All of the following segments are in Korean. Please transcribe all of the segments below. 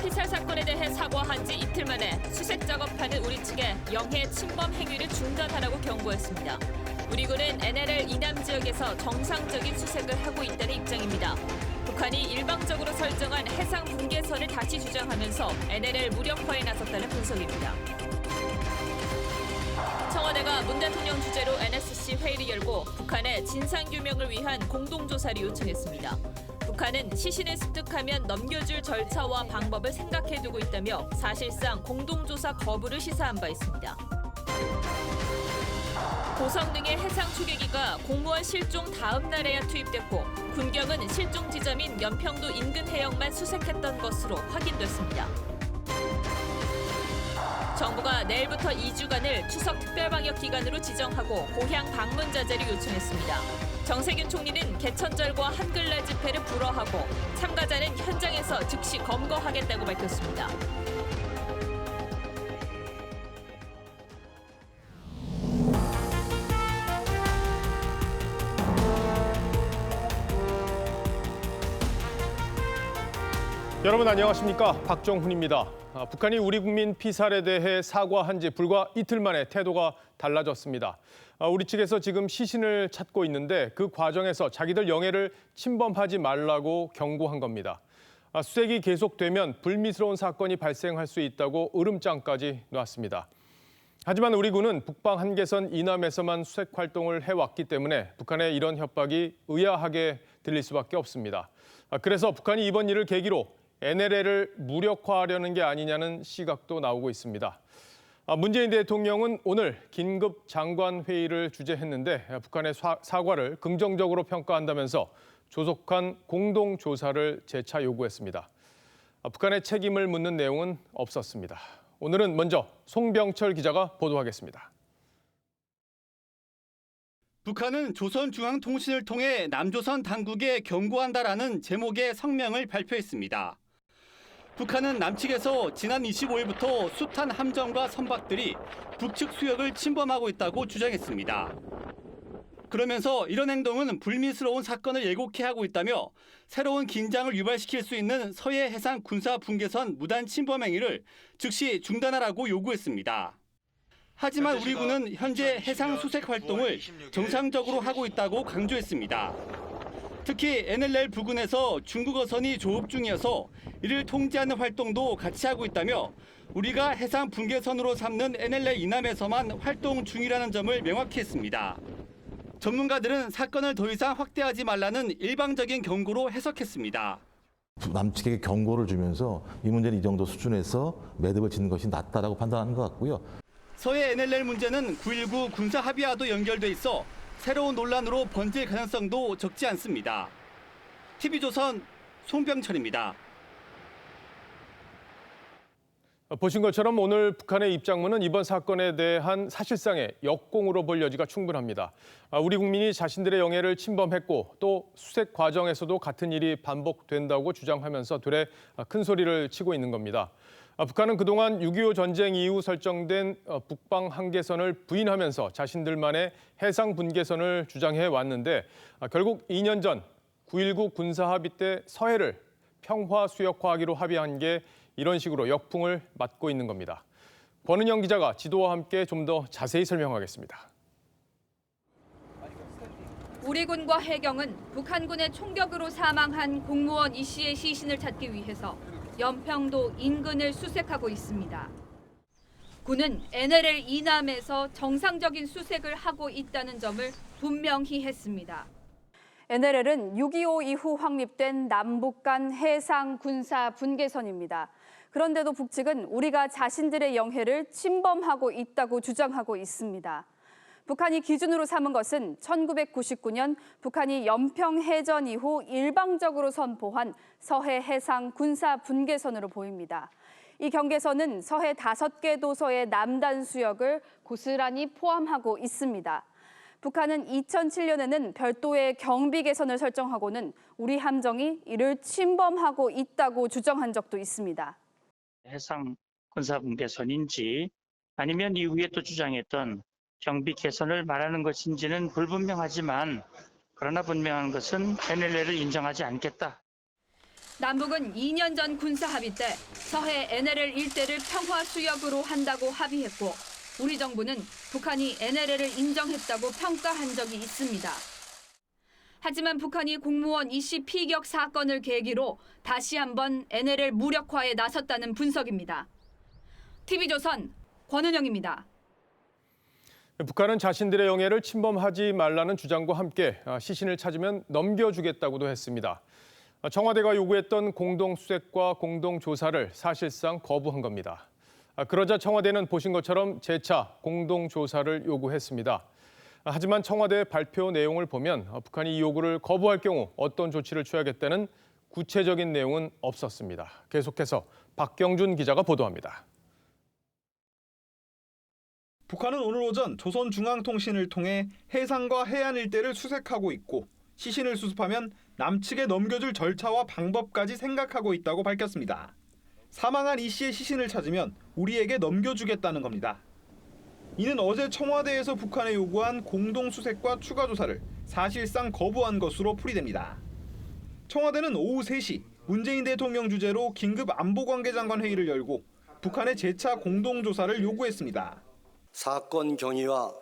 피살 사건에 대해 사과한 지 이틀 만에 수색 작업하는 우리 측에 영해 침범 행위를 중단하라고 경고했습니다. 우리군은 NLL 이남 지역에서 정상적인 수색을 하고 있다는 입장입니다. 북한이 일방적으로 설정한 해상 분계선을 다시 주장하면서 NLL 무력화에 나섰다는 분석입니다. 청와대가 문 대통령 주재로 NSC 회의를 열고 북한의 진상규명을 위한 공동조사를 요청했습니다. 북한은 시신을 습득하면 넘겨줄 절차와 방법을 생각해두고 있다며 사실상 공동조사 거부를 시사한 바 있습니다. 고성 등의 해상 추계기가 공무원 실종 다음 날에야 투입됐고 군경은 실종 지점인 연평도 인근 해역만 수색했던 것으로 확인됐습니다. 정부가 내일부터 2주간을 추석 특별방역 기간으로 지정하고 고향 방문 자제를 요청했습니다. 정세균 총리는 개천절과 한글날 집회를 불허하고 참가자는 현장에서 즉시 검거하겠다고 밝혔습니다. 여러분 안녕하십니까? 박정훈입니다. 북한이 우리 국민 피살에 대해 사과한 지 불과 이틀 만에 태도가 달라졌습니다. 우리 측에서 지금 시신을 찾고 있는데 그 과정에서 자기들 영해를 침범하지 말라고 경고한 겁니다. 수색이 계속되면 불미스러운 사건이 발생할 수 있다고 으름장까지 놨습니다. 하지만 우리 군은 북방 한계선 이남에서만 수색 활동을 해왔기 때문에 북한의 이런 협박이 의아하게 들릴 수밖에 없습니다. 그래서 북한이 이번 일을 계기로 NLL을 무력화하려는 게 아니냐는 시각도 나오고 있습니다. 문재인 대통령은 오늘 긴급 장관 회의를 주재했는데 북한의 사과를 긍정적으로 평가한다면서 조속한 공동조사를 재차 요구했습니다. 북한의 책임을 묻는 내용은 없었습니다. 오늘은 먼저 송병철 기자가 보도하겠습니다. 북한은 조선중앙통신을 통해 남조선 당국에 경고한다라는 제목의 성명을 발표했습니다. 북한은 남측에서 지난 25일부터 숱한 함정과 선박들이 북측 수역을 침범하고 있다고 주장했습니다. 그러면서 이런 행동은 불미스러운 사건을 예고케 하고 있다며 새로운 긴장을 유발시킬 수 있는 서해 해상 군사 분계선 무단 침범 행위를 즉시 중단하라고 요구했습니다. 하지만 우리 군은 현재 해상 수색 활동을 정상적으로 하고 있다고 강조했습니다. 특히 NLL 부근에서 중국 어선이 조업 중이어서 이를 통제하는 활동도 같이 하고 있다며 우리가 해상 분계선으로 삼는 NLL 이남에서만 활동 중이라는 점을 명확히 했습니다. 전문가들은 사건을 더 이상 확대하지 말라는 일방적인 경고로 해석했습니다. 남측에게 경고를 주면서 이 문제는 이 정도 수준에서 매듭을 짓는 것이 낫다라고 판단하는 것 같고요. 서해 NLL 문제는 9.19 군사 합의와도 연결돼 있어 새로운 논란으로 번질 가능성도 적지 않습니다. TV조선 송병철입니다. 보신 것처럼 오늘 북한의 입장문은 이번 사건에 대한 사실상의 역공으로 볼 여지가 충분합니다. 우리 국민이 자신들의 영해를 침범했고 또 수색 과정에서도 같은 일이 반복된다고 주장하면서 되레 큰 소리를 치고 있는 겁니다. 북한은 그동안 6.25 전쟁 이후 설정된 북방 한계선을 부인하면서 자신들만의 해상 분계선을 주장해 왔는데 결국 2년 전 9.19 군사합의 때 서해를 평화 수역화하기로 합의한 게 이런 식으로 역풍을 맞고 있는 겁니다. 권은영 기자가 지도와 함께 좀 더 자세히 설명하겠습니다. 우리 군과 해경은 북한군의 총격으로 사망한 공무원 이 씨의 시신을 찾기 위해서 연평도 인근을 수색하고 있습니다. 군은 NLL 이남에서 정상적인 수색을 하고 있다는 점을 분명히 했습니다. NLL은 6.25 이후 확립된 남북 간 해상 군사 분계선입니다. 그런데도 북측은 우리가 자신들의 영해를 침범하고 있다고 주장하고 있습니다. 북한이 기준으로 삼은 것은 1999년 북한이 연평해전 이후 일방적으로 선포한 서해 해상 군사 분계선으로 보입니다. 이 경계선은 서해 5개 도서의 남단 수역을 고스란히 포함하고 있습니다. 북한은 2007년에는 별도의 경비 개선을 설정하고는 우리 함정이 이를 침범하고 있다고 주장한 적도 있습니다. 해상 군사 분계선인지 아니면 이후에 또 주장했던 경비 개선을 말하는 것인지는 불분명하지만 그러나 분명한 것은 NLL을 인정하지 않겠다. 남북은 2년 전 군사 합의 때 서해 NLL 일대를 평화 수역으로 한다고 합의했고 우리 정부는 북한이 NLL을 인정했다고 평가한 적이 있습니다. 하지만 북한이 공무원 이 씨 피격 사건을 계기로 다시 한번 NLL 무력화에 나섰다는 분석입니다. TV조선 권은영입니다. 북한은 자신들의 영해를 침범하지 말라는 주장과 함께 시신을 찾으면 넘겨주겠다고도 했습니다. 청와대가 요구했던 공동수색과 공동조사를 사실상 거부한 겁니다. 그러자 청와대는 보신 것처럼 재차 공동조사를 요구했습니다. 하지만 청와대 발표 내용을 보면 북한이 이 요구를 거부할 경우 어떤 조치를 취하겠다는 구체적인 내용은 없었습니다. 계속해서 박경준 기자가 보도합니다. 북한은 오늘 오전 조선중앙통신을 통해 해상과 해안 일대를 수색하고 있고 시신을 수습하면 남측에 넘겨줄 절차와 방법까지 생각하고 있다고 밝혔습니다. 사망한 이 씨의 시신을 찾으면 우리에게 넘겨주겠다는 겁니다. 이는 어제 청와대에서 북한에 요구한 공동수색과 추가 조사를 사실상 거부한 것으로 풀이됩니다. 청와대는 오후 3시 문재인 대통령 주재로 긴급 안보관계장관 회의를 열고 북한의 재차 공동조사를 요구했습니다. 사건 경위와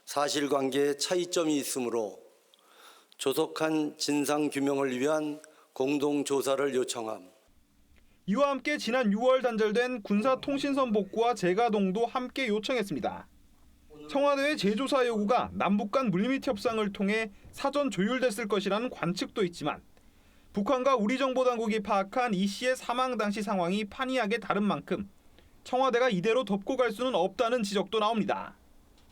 사실관계에 차이점이 있으므로 조속한 진상규명을 위한 공동조사를 요청함. 이와 함께 지난 6월 단절된 군사통신선 복구와 재가동도 함께 요청했습니다. 청와대의 재조사 요구가 남북 간 물밑 협상을 통해 사전 조율됐을 것이라는 관측도 있지만 북한과 우리 정보당국이 파악한 이 씨의 사망 당시 상황이 판이하게 다른 만큼 청와대가 이대로 덮고 갈 수는 없다는 지적도 나옵니다.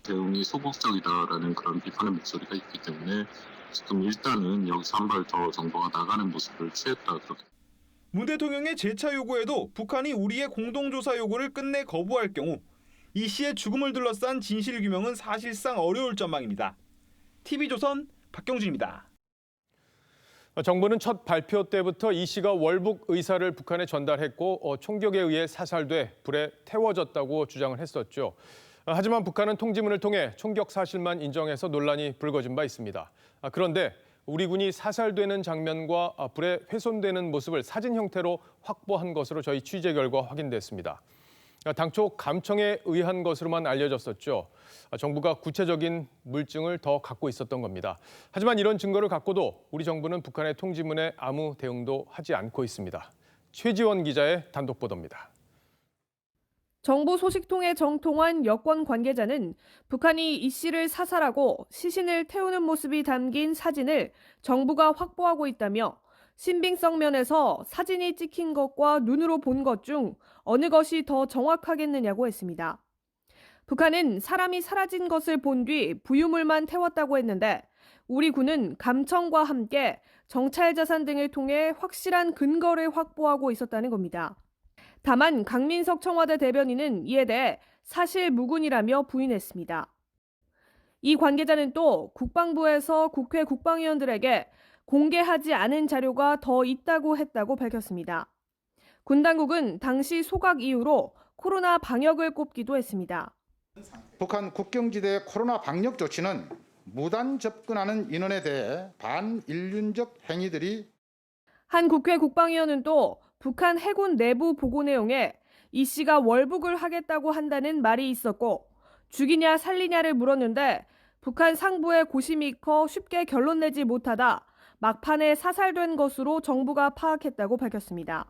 대응이 소극적이다라는 그런 비판의 목소리가 있기 때문에 지금 일단은 여기서 한 발 더 정부가 나가는 모습을 취했다. 그렇게. 문 대통령의 재차 요구에도 북한이 우리의 공동조사 요구를 끝내 거부할 경우 이 씨의 죽음을 둘러싼 진실규명은 사실상 어려울 전망입니다. TV조선 박경준입니다. 정부는 첫 발표 때부터 이 씨가 월북 의사를 북한에 전달했고 총격에 의해 사살돼 불에 태워졌다고 주장을 했었죠. 하지만 북한은 통지문을 통해 총격 사실만 인정해서 논란이 불거진 바 있습니다. 그런데 우리 군이 사살되는 장면과 불에 훼손되는 모습을 사진 형태로 확보한 것으로 저희 취재 결과 확인됐습니다. 당초 감청에 의한 것으로만 알려졌었죠. 정부가 구체적인 물증을 더 갖고 있었던 겁니다. 하지만 이런 증거를 갖고도 우리 정부는 북한의 통지문에 아무 대응도 하지 않고 있습니다. 최지원 기자의 단독 보도입니다. 정부 소식통에 정통한 여권 관계자는 북한이 이 씨를 사살하고 시신을 태우는 모습이 담긴 사진을 정부가 확보하고 있다며 신빙성 면에서 사진이 찍힌 것과 눈으로 본 것 중 어느 것이 더 정확하겠느냐고 했습니다. 북한은 사람이 사라진 것을 본 뒤 부유물만 태웠다고 했는데 우리 군은 감청과 함께 정찰 자산 등을 통해 확실한 근거를 확보하고 있었다는 겁니다. 다만 강민석 청와대 대변인은 이에 대해 사실 무근이라며 부인했습니다. 이 관계자는 또 국방부에서 국회 국방위원들에게 공개하지 않은 자료가 더 있다고 했다고 밝혔습니다. 군 당국은 당시 소각 이유로 코로나 방역을 꼽기도 했습니다. 북한 국경지대 코로나 방역 조치는 무단 접근하는 인원에 대해 반인륜적 행위들이 한 국회 국방위원은 또 북한 해군 내부 보고 내용에 이 씨가 월북을 하겠다고 한다는 말이 있었고 죽이냐 살리냐를 물었는데 북한 상부의 고심이 커 쉽게 결론 내지 못하다 막판에 사살된 것으로 정부가 파악했다고 밝혔습니다.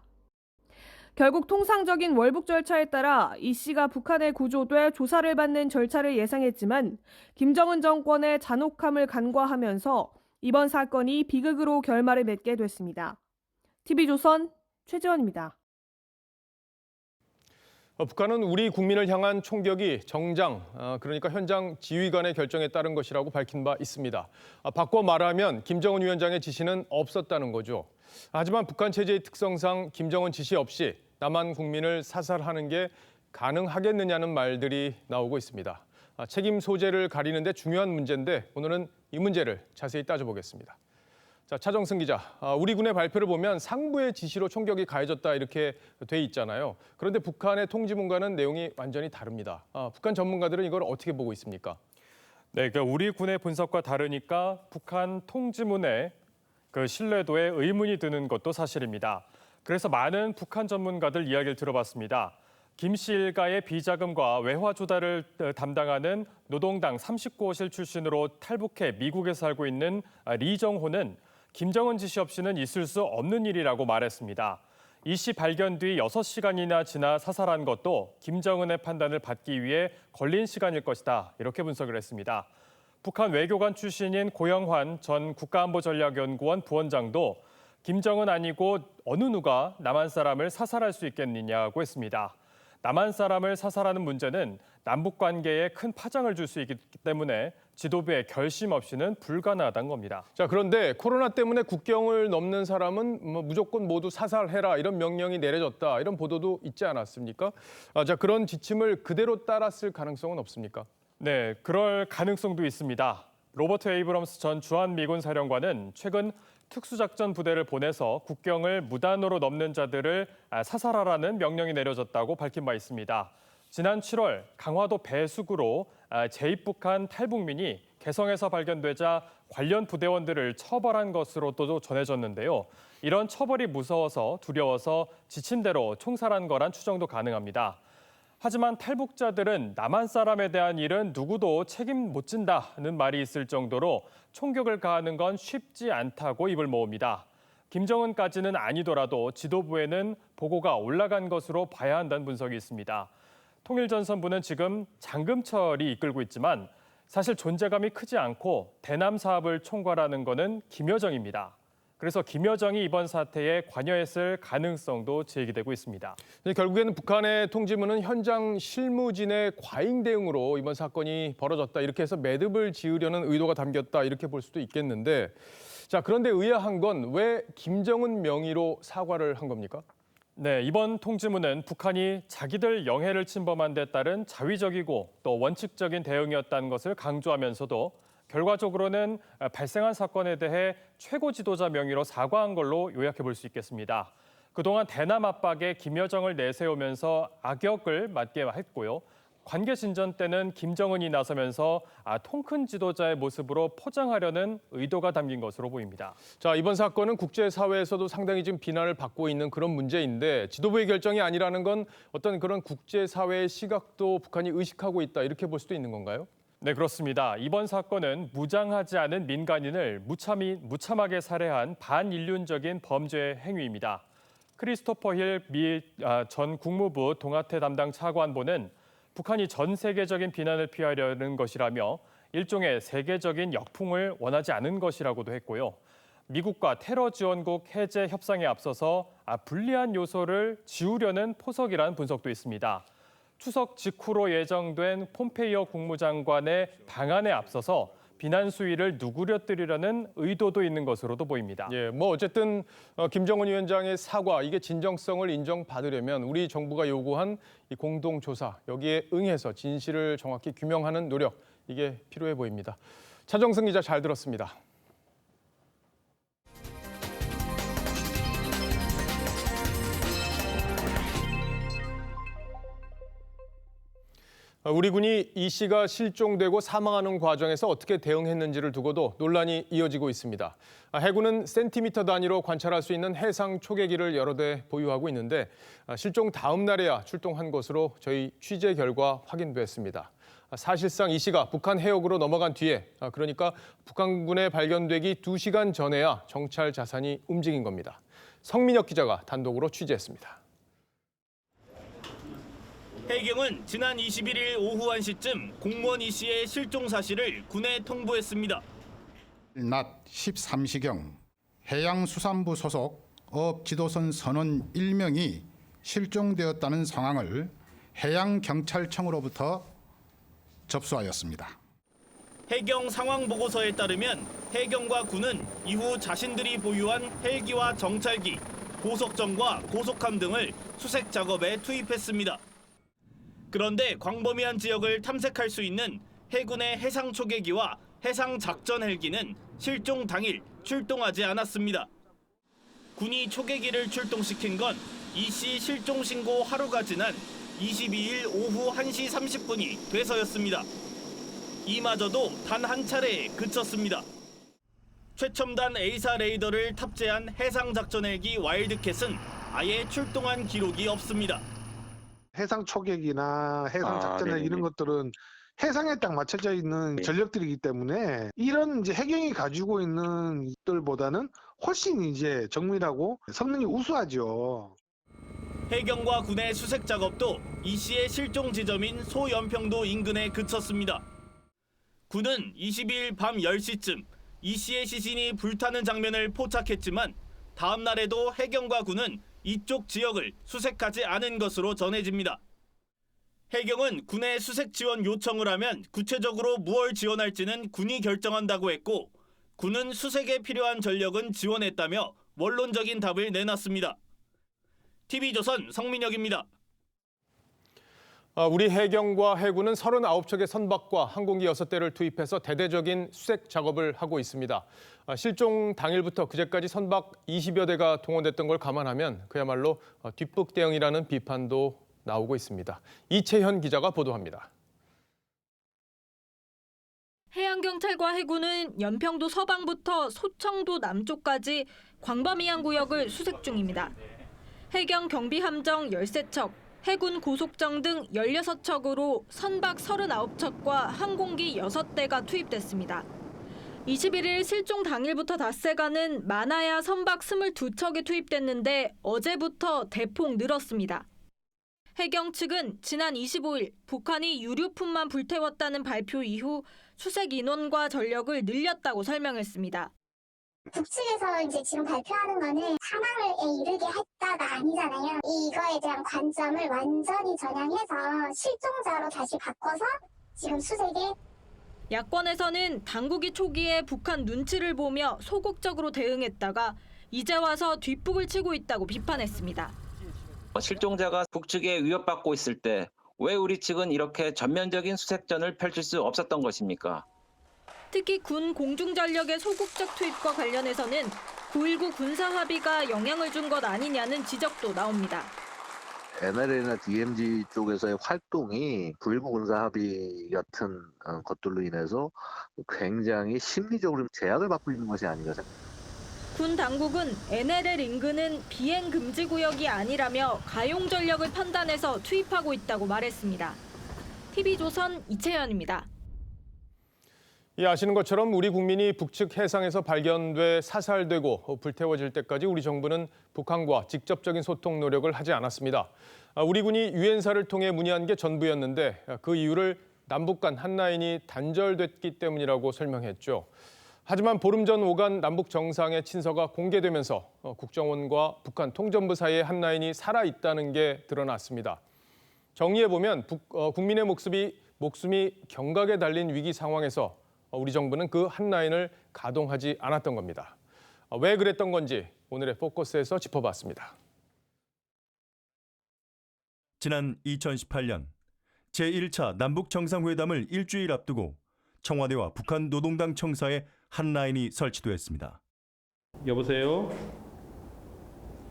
결국 통상적인 월북 절차에 따라 이 씨가 북한에 구조돼 조사를 받는 절차를 예상했지만 김정은 정권의 잔혹함을 간과하면서 이번 사건이 비극으로 결말을 맺게 됐습니다. TV조선 최지원입니다. 북한은 우리 국민을 향한 총격이 정장, 그러니까 현장 지휘관의 결정에 따른 것이라고 밝힌 바 있습니다. 바꿔 말하면 김정은 위원장의 지시는 없었다는 거죠. 하지만 북한 체제의 특성상 김정은 지시 없이 남한 국민을 사살하는 게 가능하겠느냐는 말들이 나오고 있습니다. 책임 소재를 가리는 데 중요한 문제인데 오늘은 이 문제를 자세히 따져보겠습니다. 자, 차정승 기자, 우리 군의 발표를 보면 상부의 지시로 총격이 가해졌다 이렇게 돼 있잖아요. 그런데 북한의 통지문과는 내용이 완전히 다릅니다. 북한 전문가들은 이걸 어떻게 보고 있습니까? 네, 그러니까 우리 군의 분석과 다르니까 북한 통지문에 그 신뢰도에 의문이 드는 것도 사실입니다. 그래서 많은 북한 전문가들 이야기를 들어봤습니다. 김 씨 일가의 비자금과 외화 조달을 담당하는 노동당 39호실 출신으로 탈북해 미국에 살고 있는 리정호는 김정은 지시 없이는 있을 수 없는 일이라고 말했습니다. 이 씨 발견 뒤 6시간이나 지나 사살한 것도 김정은의 판단을 받기 위해 걸린 시간일 것이다. 이렇게 분석을 했습니다. 북한 외교관 출신인 고영환 전 국가안보전략연구원 부원장도 김정은 아니고 어느 누가 남한 사람을 사살할 수 있겠느냐고 했습니다. 남한 사람을 사살하는 문제는 남북 관계에 큰 파장을 줄 수 있기 때문에 지도부의 결심 없이는 불가능하다는 겁니다. 자, 그런데 코로나 때문에 국경을 넘는 사람은 무조건 모두 사살해라 이런 명령이 내려졌다 이런 보도도 있지 않았습니까? 자, 그런 지침을 그대로 따랐을 가능성은 없습니까? 네, 그럴 가능성도 있습니다. 로버트 에이브럼스 전 주한미군 사령관은 최근 특수작전 부대를 보내서 국경을 무단으로 넘는 자들을 사살하라는 명령이 내려졌다고 밝힌 바 있습니다. 지난 7월 강화도 배수구로 재입국한 탈북민이 개성에서 발견되자 관련 부대원들을 처벌한 것으로도 전해졌는데요. 이런 처벌이 무서워서 두려워서 지침대로 총살한 거란 추정도 가능합니다. 하지만 탈북자들은 남한 사람에 대한 일은 누구도 책임 못 진다는 말이 있을 정도로 총격을 가하는 건 쉽지 않다고 입을 모읍니다. 김정은까지는 아니더라도 지도부에는 보고가 올라간 것으로 봐야 한다는 분석이 있습니다. 통일전선부는 지금 장금철이 이끌고 있지만 사실 존재감이 크지 않고 대남 사업을 총괄하는 것은 김여정입니다. 그래서 김여정이 이번 사태에 관여했을 가능성도 제기되고 있습니다. 결국에는 북한의 통지문은 현장 실무진의 과잉 대응으로 이번 사건이 벌어졌다. 이렇게 해서 매듭을 지으려는 의도가 담겼다. 이렇게 볼 수도 있겠는데, 자, 그런데 의아한 건 왜 김정은 명의로 사과를 한 겁니까? 네, 이번 통지문은 북한이 자기들 영해를 침범한 데 따른 자위적이고 또 원칙적인 대응이었다는 것을 강조하면서도 결과적으로는 발생한 사건에 대해 최고 지도자 명의로 사과한 걸로 요약해 볼 수 있겠습니다. 그동안 대남 압박에 김여정을 내세우면서 악역을 맡게 했고요. 관계 진전 때는 김정은이 나서면서 통큰 지도자의 모습으로 포장하려는 의도가 담긴 것으로 보입니다. 자, 이번 사건은 국제사회에서도 상당히 지금 비난을 받고 있는 그런 문제인데 지도부의 결정이 아니라는 건 어떤 그런 국제사회의 시각도 북한이 의식하고 있다. 이렇게 볼 수도 있는 건가요? 네, 그렇습니다. 이번 사건은 무장하지 않은 민간인을 무참하게 살해한 반인륜적인 범죄 행위입니다. 크리스토퍼 힐 전 국무부 동아태 담당 차관보는 북한이 전 세계적인 비난을 피하려는 것이라며 일종의 세계적인 역풍을 원하지 않은 것이라고도 했고요. 미국과 테러 지원국 해제 협상에 앞서서 불리한 요소를 지우려는 포석이라는 분석도 있습니다. 추석 직후로 예정된 폼페이오 국무장관의 방안에 앞서서 비난 수위를 누그러뜨리려는 의도도 있는 것으로도 보입니다. 예, 어쨌든 김정은 위원장의 사과, 이게 진정성을 인정받으려면 우리 정부가 요구한 이 공동조사, 여기에 응해서 진실을 정확히 규명하는 노력, 이게 필요해 보입니다. 차정승 기자 잘 들었습니다. 우리 군이 이 씨가 실종되고 사망하는 과정에서 어떻게 대응했는지를 두고도 논란이 이어지고 있습니다. 해군은 센티미터 단위로 관찰할 수 있는 해상 초계기를 여러 대 보유하고 있는데 실종 다음 날에야 출동한 것으로 저희 취재 결과 확인됐습니다. 사실상 이 씨가 북한 해역으로 넘어간 뒤에, 그러니까 북한군에 발견되기 2시간 전에야 정찰 자산이 움직인 겁니다. 성민혁 기자가 단독으로 취재했습니다. 해경은 지난 21일 오후 1시쯤 공무원 이 씨의 실종 사실을 군에 통보했습니다. 낮 13시경 해양수산부 소속 어업지도선 선원 1명이 실종되었다는 상황을 해양경찰청으로부터 접수하였습니다. 해경 상황보고서에 따르면 해경과 군은 이후 자신들이 보유한 헬기와 정찰기, 고속정과 고속함 등을 수색 작업에 투입했습니다. 그런데 광범위한 지역을 탐색할 수 있는 해군의 해상 초계기와 해상 작전 헬기는 실종 당일 출동하지 않았습니다. 군이 초계기를 출동시킨 건 이 씨 실종 신고 하루가 지난 22일 오후 1시 30분이 돼서였습니다. 이마저도 단 한 차례에 그쳤습니다. 최첨단 A사 레이더를 탑재한 해상 작전 헬기 와일드캣은 아예 출동한 기록이 없습니다. 해상 초격이나 해상 작전이나 이런 것들은 해상에 딱 맞춰져 있는 전력들이기 때문에 이런 이제 해경이 가지고 있는 것들보다는 훨씬 이제 정밀하고 성능이 우수하죠. 해경과 군의 수색 작업도 이 씨의 실종 지점인 소연평도 인근에 그쳤습니다. 군은 22일 밤 10시쯤 이 씨의 시신이 불타는 장면을 포착했지만 다음 날에도 해경과 군은 이쪽 지역을 수색하지 않은 것으로 전해집니다. 해경은 군의 수색 지원 요청을 하면 구체적으로 무엇을 지원할지는 군이 결정한다고 했고 군은 수색에 필요한 전력은 지원했다며 원론적인 답을 내놨습니다. TV조선 성민혁입니다. 우리 해경과 해군은 39척의 선박과 항공기 6대를 투입해서 대대적인 수색 작업을 하고 있습니다. 실종 당일부터 그제까지 선박 20여 대가 동원됐던 걸 감안하면 그야말로 뒷북 대응이라는 비판도 나오고 있습니다. 이채현 기자가 보도합니다. 해양경찰과 해군은 연평도 서방부터 소청도 남쪽까지 광범위한 구역을 수색 중입니다. 해경 경비함정 13척, 해군 고속정 등 16척으로 선박 39척과 항공기 6대가 투입됐습니다. 21일 실종 당일부터 닷새가는 많아야 선박 22척이 투입됐는데 어제부터 대폭 늘었습니다. 해경 측은 지난 25일 북한이 유류품만 불태웠다는 발표 이후 수색 인원과 전력을 늘렸다고 설명했습니다. 북측에서 이제 지금 발표하는 거는 사망에 이르게 했다가 아니잖아요. 이거에 대한 관점을 완전히 전향해서 실종자로 다시 바꿔서 지금 수색에 야권에서는 당국이 초기에 북한 눈치를 보며 소극적으로 대응했다가 이제 와서 뒷북을 치고 있다고 비판했습니다. 실종자가 북측에 위협받고 있을 때 왜 우리 측은 이렇게 전면적인 수색전을 펼칠 수 없었던 것입니까? 특히 군 공중전력의 소극적 투입과 관련해서는 9.19 군사합의가 영향을 준 것 아니냐는 지적도 나옵니다. NLL이나 DMZ 쪽에서의 활동이 9.19 군사합의 같은 것들로 인해서 굉장히 심리적으로 제약을 받고 있는 것이 아닌가 생각합니다. 군 당국은 NLL 인근은 비행 금지 구역이 아니라며 가용 전력을 판단해서 투입하고 있다고 말했습니다. TV조선 이채연입니다. 아시는 것처럼 우리 국민이 북측 해상에서 발견돼 사살되고 불태워질 때까지 우리 정부는 북한과 직접적인 소통 노력을 하지 않았습니다. 우리 군이 유엔사를 통해 문의한 게 전부였는데 그 이유를 남북 간 한라인이 단절됐기 때문이라고 설명했죠. 하지만 보름 전 오간 남북 정상의 친서가 공개되면서 국정원과 북한 통전부 사이의 한라인이 살아있다는 게 드러났습니다. 정리해보면 국민의 목숨이 경각에 달린 위기 상황에서 우리 정부는 그 한라인을 가동하지 않았던 겁니다. 왜 그랬던 건지 오늘의 포커스에서 짚어봤습니다. 지난 2018년 제1차 남북 정상회담을 일주일 앞두고 청와대와 북한 노동당 청사에 한라인이 설치됐습니다. 여보세요?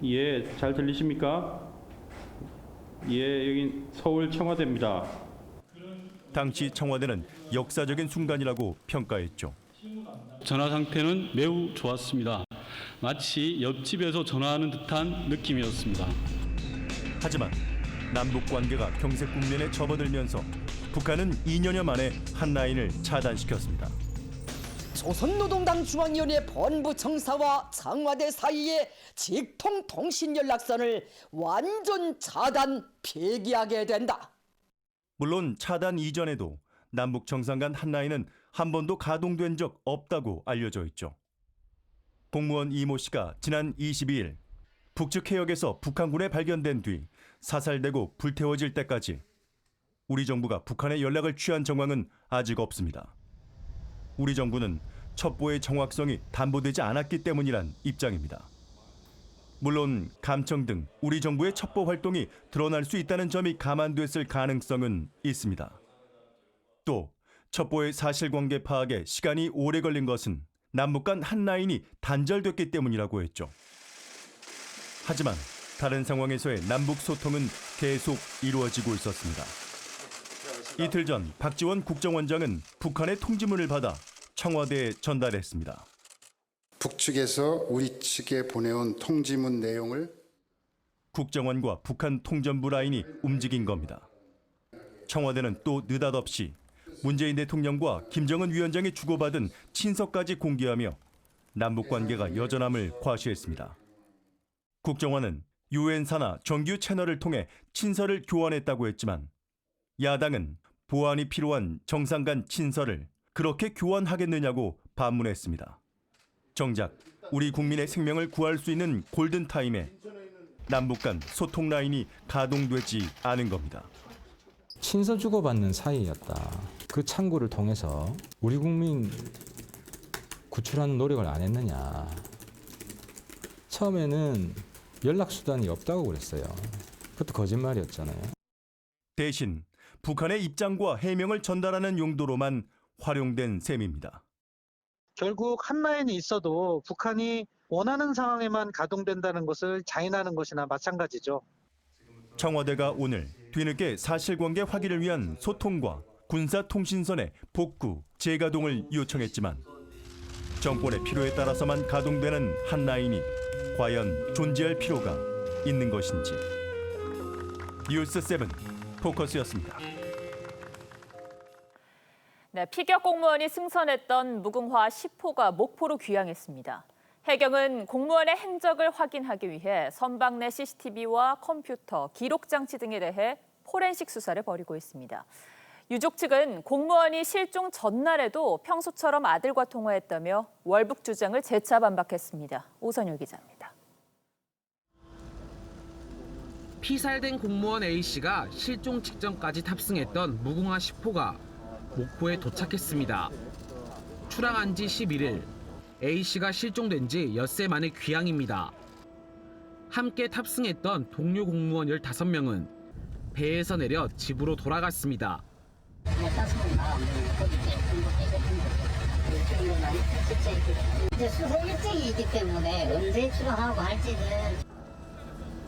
예, 잘 들리십니까? 예, 여기 서울 청와대입니다. 당시 청와대는 역사적인 순간이라고 평가했죠. 전화 상태는 매우 좋았습니다. 마치 옆집에서 전화하는 듯한 느낌이었습니다. 하지만 남북 관계가 경색 국면에 접어들면서 북한은 2년여 만에 한라인을 차단시켰습니다. 조선노동당 중앙위원회 본부 청사와 청와대 사이의 직통 통신 연락선을 완전 차단 폐기하게 된다. 물론 차단 이전에도 남북 정상 간 한라인은 한 번도 가동된 적 없다고 알려져 있죠. 공무원 이모 씨가 지난 22일 북측 해역에서 북한군에 발견된 뒤 사살되고 불태워질 때까지 우리 정부가 북한에 연락을 취한 정황은 아직 없습니다. 우리 정부는 첩보의 정확성이 담보되지 않았기 때문이란 입장입니다. 물론 감청 등 우리 정부의 첩보 활동이 드러날 수 있다는 점이 감안됐을 가능성은 있습니다. 또 첩보의 사실관계 파악에 시간이 오래 걸린 것은 남북 간 한라인이 단절됐기 때문이라고 했죠. 하지만 다른 상황에서의 남북 소통은 계속 이루어지고 있었습니다. 이틀 전 박지원 국정원장은 북한의 통지문을 받아 청와대에 전달했습니다. 북측에서 우리 측에 보내온 통지문 내용을 국정원과 북한 통전부 라인이 움직인 겁니다. 청와대는 또 느닷없이 문재인 대통령과 김정은 위원장이 주고받은 친서까지 공개하며 남북 관계가 여전함을 과시했습니다. 국정원은 유엔 산하 정규 채널을 통해 친서를 교환했다고 했지만 야당은 보완이 필요한 정상 간 친서를 그렇게 교환하겠느냐고 반문했습니다. 정작 우리 국민의 생명을 구할 수 있는 골든타임에 남북 간 소통 라인이 가동되지 않은 겁니다. 친서 주고받는 사이였다. 그 창구를 통해서 우리 국민 구출하는 노력을 안 했느냐. 처음에는 연락수단이 없다고 그랬어요. 그것도 거짓말이었잖아요. 대신 북한의 입장과 해명을 전달하는 용도로만 활용된 셈입니다. 결국 한라인이 있어도 북한이 원하는 상황에만 가동된다는 것을 자인하는 것이나 마찬가지죠. 청와대가 오늘 뒤늦게 사실관계 확인을 위한 소통과 군사통신선의 복구, 재가동을 요청했지만 정권의 필요에 따라서만 가동되는 한라인이 과연 존재할 필요가 있는 것인지. 뉴스7 포커스였습니다. 네, 피격 공무원이 승선했던 무궁화 10호가 목포로 귀향했습니다. 해경은 공무원의 행적을 확인하기 위해 선박 내 CCTV와 컴퓨터, 기록 장치 등에 대해 포렌식 수사를 벌이고 있습니다. 유족 측은 공무원이 실종 전날에도 평소처럼 아들과 통화했다며 월북 주장을 재차 반박했습니다. 오선율 기자입니다. 피살된 공무원 A씨가 실종 직전까지 탑승했던 무궁화 10호가 목포에 도착했습니다. 출항한 지 11일, A씨가 실종된 지 엿새 만에 귀향입니다. 함께 탑승했던 동료 공무원 15명은 배에서 내려 집으로 돌아갔습니다. 수송 일정이기 때문에 언제 출항하고 할지는.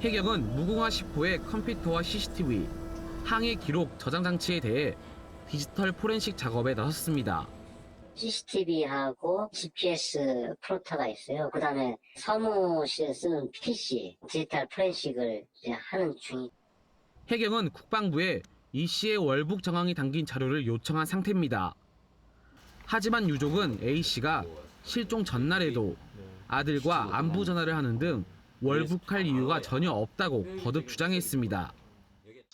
해경은 무궁화 10호의 컴퓨터와 CCTV, 항해 기록 저장 장치에 대해 디지털 포렌식 작업에 나섰습니다. CCTV하고 GPS 프로터가 있어요. 그다음에 사무실에 쓰는 PC, 디지털 포렌식을 이제 하는 중이. 해경은 국방부에 이 씨의 월북 정황이 담긴 자료를 요청한 상태입니다. 하지만 유족은 A 씨가 실종 전날에도 아들과 안부 전화를 하는 등 월북할 이유가 전혀 없다고 거듭 주장했습니다.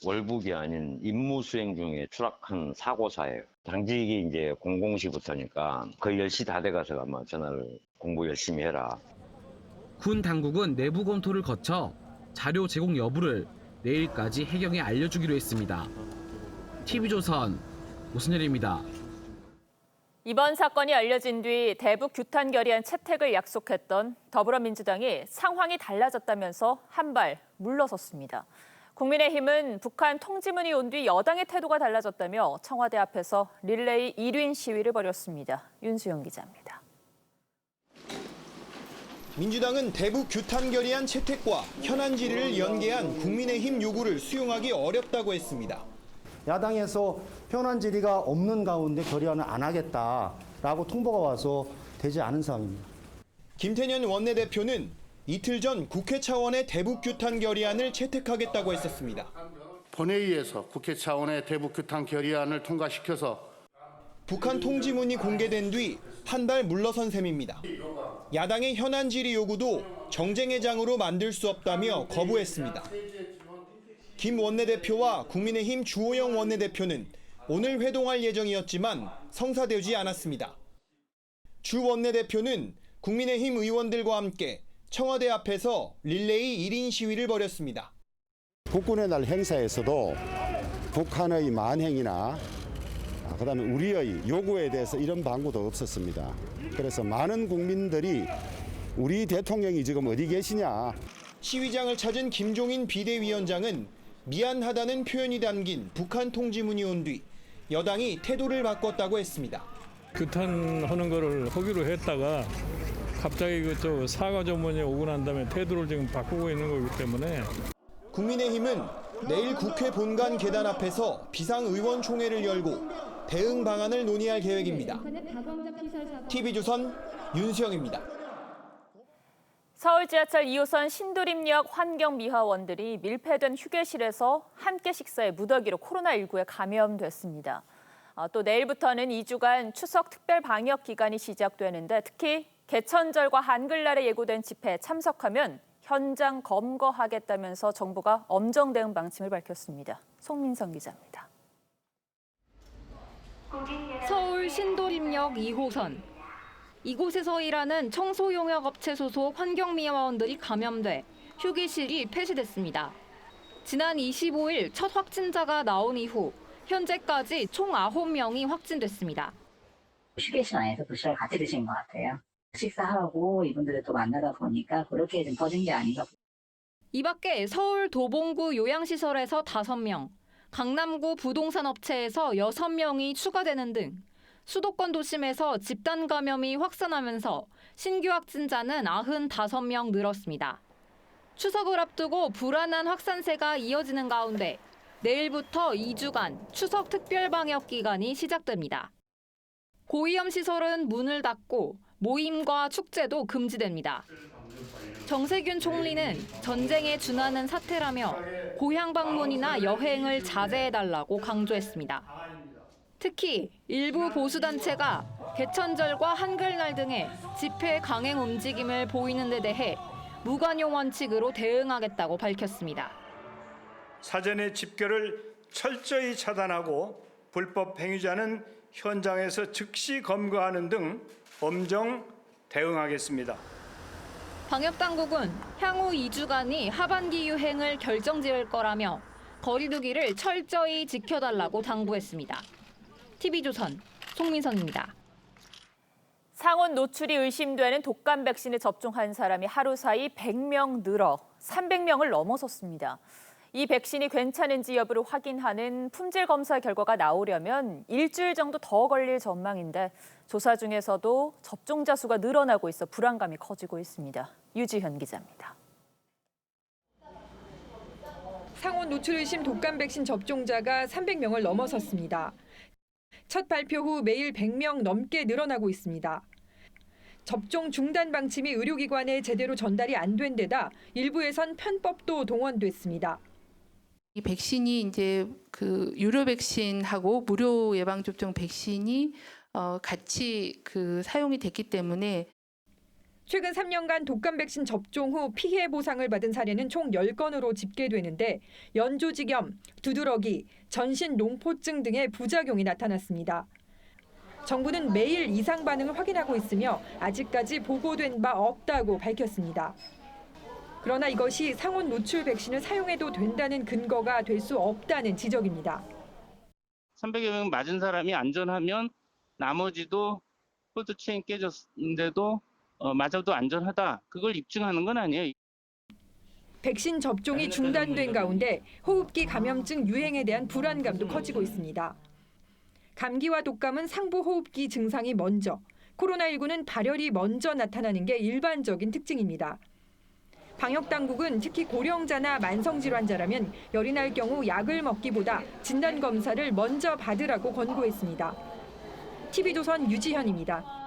월북이 아닌 임무 수행 중에 추락한 사고사예요. 당직이 이제 00시부터니까 거의 10시 다 돼가서 아마 전화를 공부 열심히 해라. 군 당국은 내부 검토를 거쳐 자료 제공 여부를 내일까지 해경에 알려주기로 했습니다. TV조선 오순열입니다. 이번 사건이 알려진 뒤 대북 규탄 결의안 채택을 약속했던 더불어민주당이 상황이 달라졌다면서 한 발 물러섰습니다. 국민의힘은 북한 통지문이 온 뒤 여당의 태도가 달라졌다며 청와대 앞에서 릴레이 1윈 시위를 벌였습니다. 윤수영 기자입니다. 민주당은 대북 규탄 결의안 채택과 현안 질의를 연계한 국민의힘 요구를 수용하기 어렵다고 했습니다. 야당에서 현안 질의가 없는 가운데 결의안을 안 하겠다라고 통보가 와서 되지 않은 상황입니다. 김태년 원내대표는 이틀 전 국회 차원의 대북 규탄 결의안을 채택하겠다고 했었습니다. 본회의에서 국회 차원의 대북 규탄 결의안을 통과시켜서 북한 통지문이 공개된 뒤 한 발 물러선 셈입니다. 야당의 현안 질의 요구도 정쟁의 장으로 만들 수 없다며 거부했습니다. 김 원내대표와 국민의힘 주호영 원내대표는 오늘 회동할 예정이었지만 성사되지 않았습니다. 주 원내대표는 국민의힘 의원들과 함께 청와대 앞에서 릴레이 1인 시위를 벌였습니다. 국군의 날 행사에서도 북한의 만행이나 그다음에 우리의 요구에 대해서 이런 방구도 없었습니다. 그래서 많은 국민들이 우리 대통령이 지금 어디 계시냐. 시위장을 찾은 김종인 비대위원장은 미안하다는 표현이 담긴 북한 통지문이 온 뒤 여당이 태도를 바꿨다고 했습니다. 규탄하는 거를 하기로 했다가 갑자기 그저 사과 전문이 오고 난 다음에 태도를 지금 바꾸고 있는 거기 때문에. 국민의힘은 내일 국회 본관 계단 앞에서 비상의원총회를 열고 대응 방안을 논의할 계획입니다. TV조선 윤수영입니다. 서울 지하철 2호선 신도림역 환경미화원들이 밀폐된 휴게실에서 함께 식사해 무더기로 코로나19에 감염됐습니다. 또 내일부터는 2주간 추석 특별 방역 기간이 시작되는데 특히 개천절과 한글날에 예고된 집회에 참석하면 현장 검거하겠다면서 정부가 엄정 대응 방침을 밝혔습니다. 송민성 기자입니다. 서울 신도림역 2호선. 이곳에서 일하는 청소용역업체 소속 환경미화원들이 감염돼 휴게실이 폐쇄됐습니다. 지난 25일 첫 확진자가 나온 이후 현재까지 총 9명이 확진됐습니다. 휴게실 안에서 도시락을 같이 드신 것 같아요. 식사하고 이분들을 또 만나다 보니까 그렇게 좀 퍼진 게 아닌가. 이 밖에 서울 도봉구 요양시설에서 5명, 강남구 부동산 업체에서 6명이 추가되는 등 수도권 도심에서 집단 감염이 확산하면서 신규 확진자는 95명 늘었습니다. 추석을 앞두고 불안한 확산세가 이어지는 가운데 내일부터 2주간 추석 특별 방역 기간이 시작됩니다. 고위험 시설은 문을 닫고 모임과 축제도 금지됩니다. 정세균 총리는 전쟁에 준하는 사태라며 고향 방문이나 여행을 자제해달라고 강조했습니다. 특히 일부 보수단체가 개천절과 한글날 등의 집회 강행 움직임을 보이는 데 대해 무관용 원칙으로 대응하겠다고 밝혔습니다. 사전에 집결을 철저히 차단하고 불법 행위자는 현장에서 즉시 검거하는 등 엄정 대응하겠습니다. 방역당국은 향후 2주간이 하반기 유행을 결정지을 거라며 거리 두기를 철저히 지켜달라고 당부했습니다. TV조선 송민선입니다. 상온 노출이 의심되는 독감 백신을 접종한 사람이 하루 사이 100명 늘어 300명을 넘어섰습니다. 이 백신이 괜찮은지 여부를 확인하는 품질 검사 결과가 나오려면 일주일 정도 더 걸릴 전망인데 조사 중에서도 접종자 수가 늘어나고 있어 불안감이 커지고 있습니다. 유지현 기자입니다. 상온 노출 의심 독감 백신 접종자가 300명을 넘어섰습니다. 첫 발표 후 매일 100명 넘게 늘어나고 있습니다. 접종 중단 방침이 의료기관에 제대로 전달이 안 된 데다 일부에선 편법도 동원됐습니다. 이 백신이 이제 그 유료 백신하고 무료 예방 접종 백신이 같이 사용이 됐기 때문에 최근 3년간 독감 백신 접종 후 피해 보상을 받은 사례는 총 10건으로 집계되는데 연조직염, 두드러기, 전신 농포증 등의 부작용이 나타났습니다. 정부는 매일 이상 반응을 확인하고 있으며 아직까지 보고된 바 없다고 밝혔습니다. 그러나 이것이 상온 노출 백신을 사용해도 된다는 근거가 될 수 없다는 지적입니다. 300여 명 맞은 사람이 안전하면 나머지도 콜드체인 깨졌는데도 맞아도 안전하다. 그걸 입증하는 건 아니에요. 백신 접종이 중단된 가운데 호흡기 감염증 유행에 대한 불안감도 커지고 있습니다. 감기와 독감은 상부 호흡기 증상이 먼저, 코로나19는 발열이 먼저 나타나는 게 일반적인 특징입니다. 방역당국은 특히 고령자나 만성질환자라면 열이 날 경우 약을 먹기보다 진단검사를 먼저 받으라고 권고했습니다. TV조선 유지현입니다.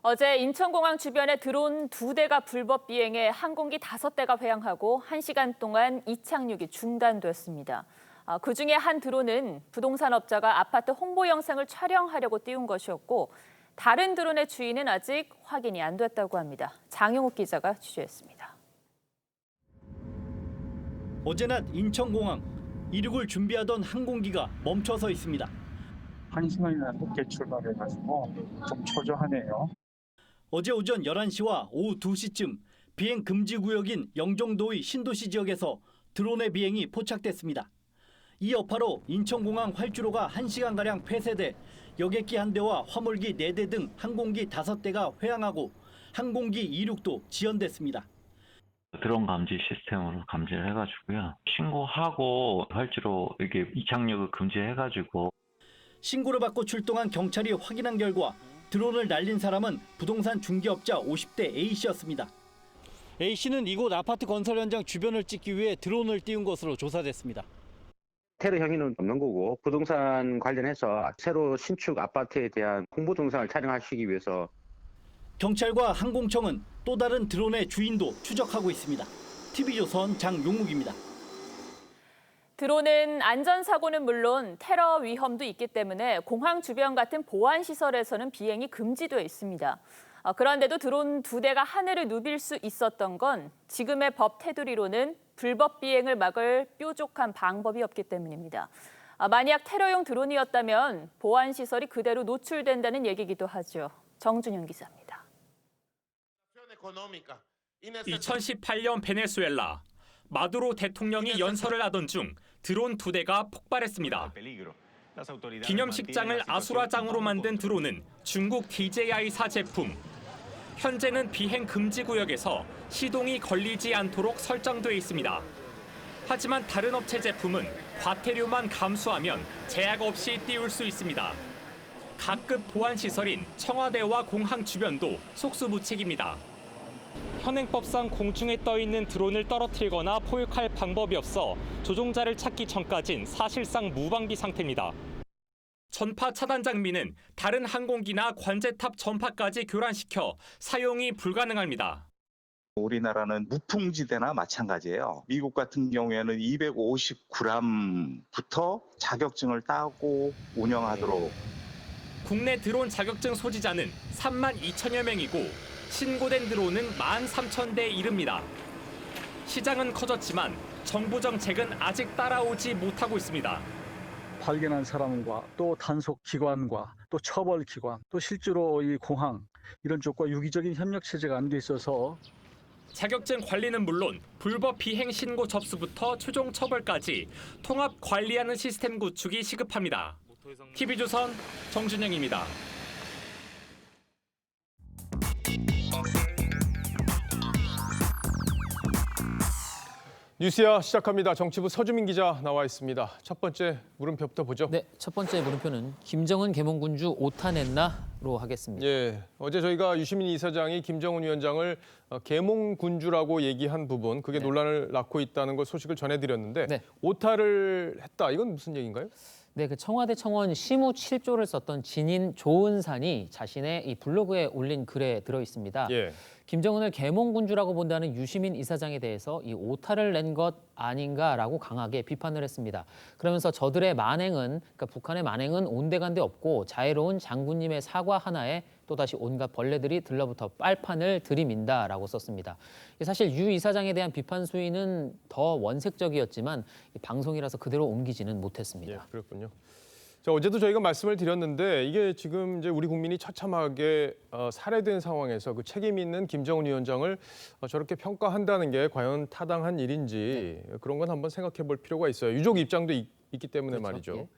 어제 인천공항 주변에 드론 2대가 불법 비행해 항공기 5대가 회항하고 1시간 동안 이착륙이 중단됐습니다. 그중에 한 드론은 부동산 업자가 아파트 홍보 영상을 촬영하려고 띄운 것이었고 다른 드론의 주인은 아직 확인이 안 됐다고 합니다. 장용욱 기자가 취재했습니다. 어제 낮 인천공항, 이륙을 준비하던 항공기가 멈춰서 있습니다. 1시간이나 늦게 출발해가지고 좀 초조하네요. 어제 오전 11시와 오후 2시쯤 비행 금지 구역인 영종도의 신도시 지역에서 드론의 비행이 포착됐습니다. 이 여파로 인천공항 활주로가 1시간가량 폐쇄돼 여객기 1대와 화물기 4대 등 항공기 5대가 회항하고 항공기 이륙도 지연됐습니다. 드론 감지 시스템으로 감지를 해가지고요. 신고하고 활주로 이게 이착륙을 금지해가지고 신고를 받고 출동한 경찰이 확인한 결과 드론을 날린 사람은 부동산 중개업자 50대 A씨였습니다. A씨는 이곳 아파트 건설 현장 주변을 찍기 위해 드론을 띄운 것으로 조사됐습니다. 테러 행위는 없는 거고 부동산 관련해서 새로 신축 아파트에 대한 홍보 동상을 촬영하시기 위해서 경찰과 항공청은 또 다른 드론의 주인도 추적하고 있습니다. TV조선 장용욱입니다. 드론은 안전사고는 물론 테러 위험도 있기 때문에 공항 주변 같은 보안시설에서는 비행이 금지되어 있습니다. 그런데도 드론 2대가 하늘을 누빌 수 있었던 건 지금의 법 테두리로는 불법 비행을 막을 뾰족한 방법이 없기 때문입니다. 만약 테러용 드론이었다면 보안시설이 그대로 노출된다는 얘기기도 하죠. 정준영 기자입니다. 2018년 베네수엘라. 마두로 대통령이 연설을 하던 중 드론 2대가 폭발했습니다. 기념식장을 아수라장으로 만든 드론은 중국 DJI사 제품. 현재는 비행 금지 구역에서 시동이 걸리지 않도록 설정돼 있습니다. 하지만 다른 업체 제품은 과태료만 감수하면 제약 없이 띄울 수 있습니다. 각급 보안시설인 청와대와 공항 주변도 속수무책입니다. 현행법상 공중에 떠 있는 드론을 떨어뜨리거나 포획할 방법이 없어 조종자를 찾기 전까진 사실상 무방비 상태입니다. 전파 차단 장비는 다른 항공기나 관제탑 전파까지 교란시켜 사용이 불가능합니다. 우리나라는 무풍지대나 마찬가지예요. 미국 같은 경우에는 259g부터 자격증을 따고 운영하도록. 국내 드론 자격증 소지자는 3만 2천여 명이고 신고된 드론은 13,000대에 이릅니다. 시장은 커졌지만 정부 정책은 아직 따라오지 못하고 있습니다. 발견한 사람과 또 단속 기관과 또 처벌 기관 또 실제로 이 공항 이런 쪽과 유기적인 협력 체제가 안 돼 있어서 자격증 관리는 물론 불법 비행 신고 접수부터 최종 처벌까지 통합 관리하는 시스템 구축이 시급합니다. TV조선 정준영입니다. 뉴스야 시작합니다. 정치부 서주민 기자 나와 있습니다. 첫 번째 물음표부터 보죠. 네, 첫 번째 물음표는 김정은 개몽군주 오타냈나로 하겠습니다. 예, 어제 저희가 유시민 이사장이 김정은 위원장을 개몽군주라고 얘기한 부분, 그게 논란을 낳고 있다는 걸 소식을 전해드렸는데 오타를 했다. 이건 무슨 얘기인가요? 네, 그 청와대 청원 시무 7조를 썼던 진인 조은산이 자신의 이 블로그에 올린 글에 들어 있습니다. 김정은을 개몽군주라고 본다는 유시민 이사장에 대해서 이 오타를 낸 것 아닌가라고 강하게 비판을 했습니다. 그러면서 저들의 만행은, 그러니까 북한의 만행은 온데간데 없고 자애로운 장군님의 사과 하나에 또다시 온갖 벌레들이 들러붙어 빨판을 들이민다라고 썼습니다. 사실 유 이사장에 대한 비판 수위는 더 원색적이었지만 방송이라서 그대로 옮기지는 못했습니다. 예, 그렇군요. 자, 어제도 저희가 말씀을 드렸는데 이게 지금 이제 우리 국민이 처참하게 살해된 상황에서 그 책임 있는 김정은 위원장을 저렇게 평가한다는 게 과연 타당한 일인지 그런 건 한번 생각해 볼 필요가 있어요. 유족 입장도 있기 때문에 그렇죠. 말이죠. 예.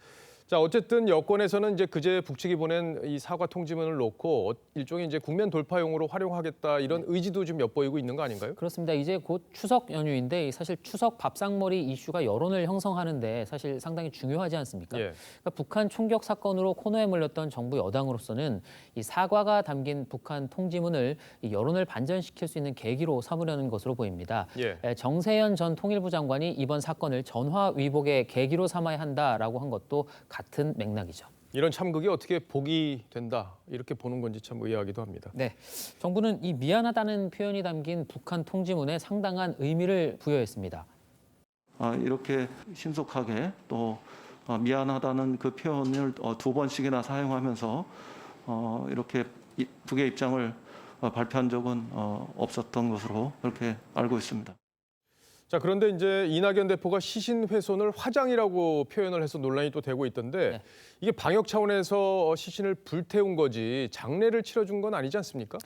자, 어쨌든 여권에서는 이제 그제 북측이 보낸 이 사과 통지문을 놓고 일종의 이제 국면 돌파용으로 활용하겠다 이런 의지도 좀 엿보이고 있는 거 아닌가요? 그렇습니다. 이제 곧 추석 연휴인데 사실 추석 밥상머리 이슈가 여론을 형성하는데 사실 상당히 중요하지 않습니까? 그러니까 북한 총격 사건으로 코너에 몰렸던 정부 여당으로서는 이 사과가 담긴 북한 통지문을 이 여론을 반전시킬 수 있는 계기로 삼으려는 것으로 보입니다. 정세현 전 통일부 장관이 이번 사건을 전화위복의 계기로 삼아야 한다라고 한 것도 같은 맥락이죠. 이런 참극이 어떻게 복이 된다 이렇게 보는 건지 참 의아하기도 합니다. 네, 정부는 이 미안하다는 표현이 담긴 북한 통지문에 상당한 의미를 부여했습니다. 이렇게 신속하게 또 미안하다는 그 표현을 2번씩이나 사용하면서 이렇게 북의 입장을 발표한 적은 없었던 것으로 그렇게 알고 있습니다. 자, 그런데 이제 이낙연 대표가 시신 훼손을 화장이라고 표현을 해서 논란이 또 되고 있던데 이게 방역 차원에서 시신을 불태운 거지 장례를 치러준 건 아니지 않습니까?